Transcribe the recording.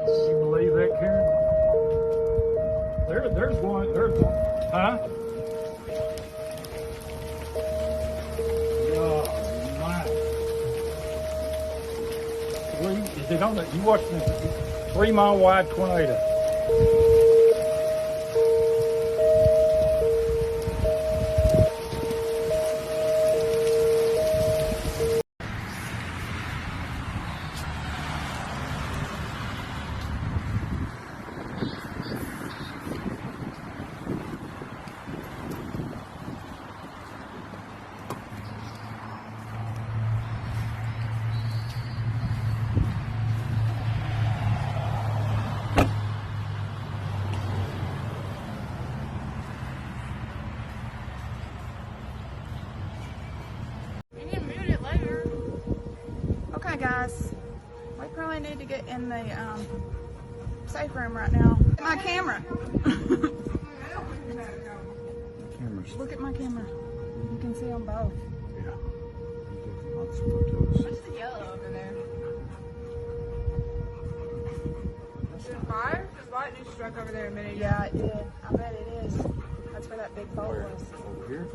You believe that, Karen? There's one. Huh? Oh, my. Is it on the, you watching the 3 mile wide tornado? Okay, guys, we probably need to get in the safe room right now. My camera. Cameras. Look at my camera. You can see them both. Yeah. Lots of photos. What's the yellow over there? Is it fire? Because lightning struck over there a minute ago. Yeah, it did. I bet it is. That's where that big bolt was. Over here?